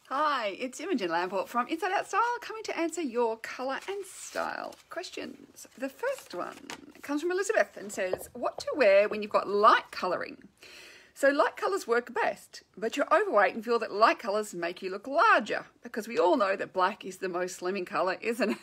Hi, it's Imogen Lamport from Inside Out Style, coming to answer your colour and style questions. The first one comes from Elizabeth and says, what to wear when you've got light colouring? So light colours work best, but you're overweight and feel that light colours make you look larger, because we all know that black is the most slimming colour, isn't it?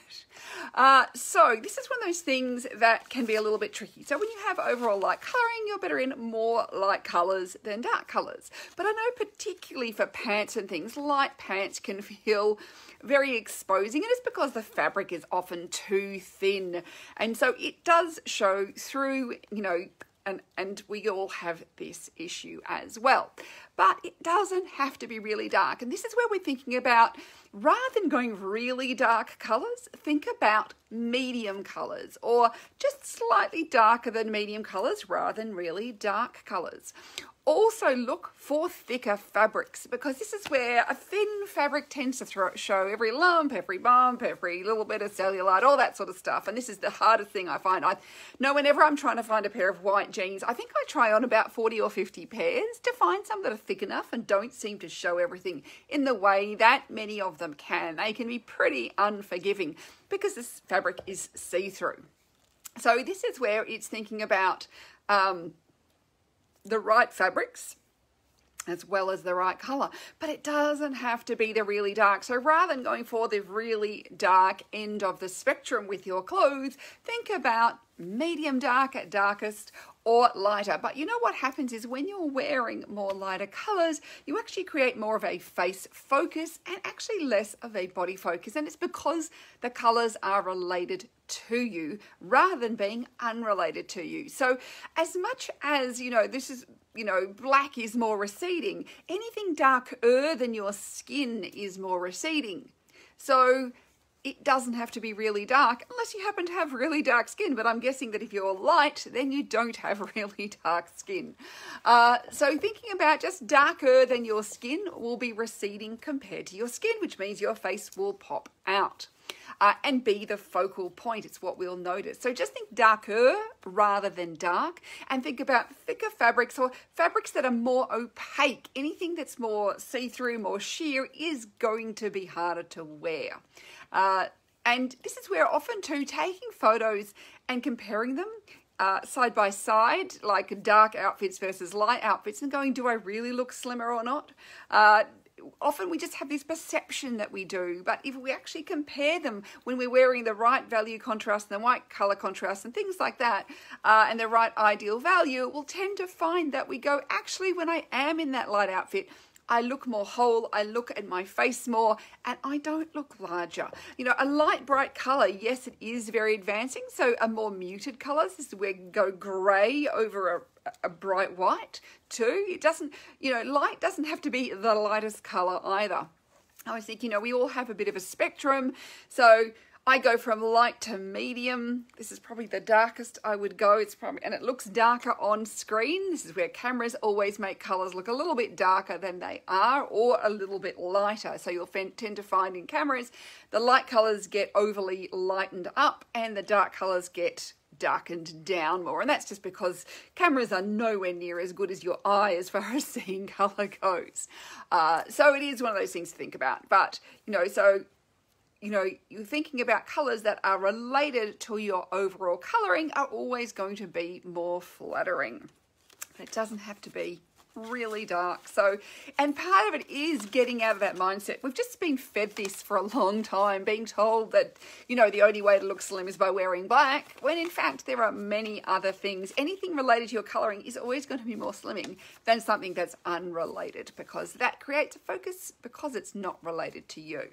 So this is one of those things that can be a little bit tricky. So when you have overall light colouring, you're better in more light colours than dark colours. But I know particularly for pants and things, light pants can feel very exposing, and it's because the fabric is often too thin. And so it does show through, and we all have this issue as well. But it doesn't have to be really dark. And this is where we're thinking about, rather than going really dark colours, think about medium colours, or just slightly darker than medium colours rather than really dark colours. Also look for thicker fabrics, because this is where a thin fabric tends to show every lump, every bump, every little bit of cellulite, all that sort of stuff. And this is the hardest thing I find. I know whenever I'm trying to find a pair of white jeans, I think I try on about 40 or 50 pairs to find some that are thick enough and don't seem to show everything in the way that many of them can. They can be pretty unforgiving because this fabric is see-through. So this is where it's thinking about the right fabrics as well as the right colour, but it doesn't have to be the really dark. So rather than going for the really dark end of the spectrum with your clothes, think about medium dark at darkest or lighter. But you know what happens is when you're wearing more lighter colours, you actually create more of a face focus and actually less of a body focus. And it's because the colours are related to you rather than being unrelated to you. So as much as, this is, black is more receding, anything darker than your skin is more receding. So it doesn't have to be really dark unless you happen to have really dark skin. But I'm guessing that if you're light, then you don't have really dark skin. So thinking about just darker than your skin will be receding compared to your skin, which means your face will pop out. And be the focal point. It's what we'll notice. So just think darker rather than dark, and think about thicker fabrics or fabrics that are more opaque. Anything that's more see-through, more sheer is going to be harder to wear. And this is where often too, taking photos and comparing them side by side, like dark outfits versus light outfits, and going, do I really look slimmer or not? Often we just have this perception that we do, but if we actually compare them when we're wearing the right value contrast and the right colour contrast and things like that, and the right ideal value, we'll tend to find that we go, actually, when I am in that light outfit, I look more whole, I look at my face more, and I don't look larger. A light, bright colour, yes, it is very advancing. So a more muted colours, this is where we go grey over a bright white too. It doesn't, light doesn't have to be the lightest colour either. I was thinking, we all have a bit of a spectrum. So I go from light to medium. This is probably the darkest I would go. And it looks darker on screen. This is where cameras always make colours look a little bit darker than they are, or a little bit lighter. So you'll tend to find in cameras, the light colours get overly lightened up and the dark colours get darkened down more. And that's just because cameras are nowhere near as good as your eye as far as seeing colour goes. So it is one of those things to think about. But, you're thinking about colours that are related to your overall colouring are always going to be more flattering. It doesn't have to be really dark. So, and part of it is getting out of that mindset. We've just been fed this for a long time, being told that, the only way to look slim is by wearing black, when in fact there are many other things. Anything related to your colouring is always going to be more slimming than something that's unrelated, because that creates a focus because it's not related to you.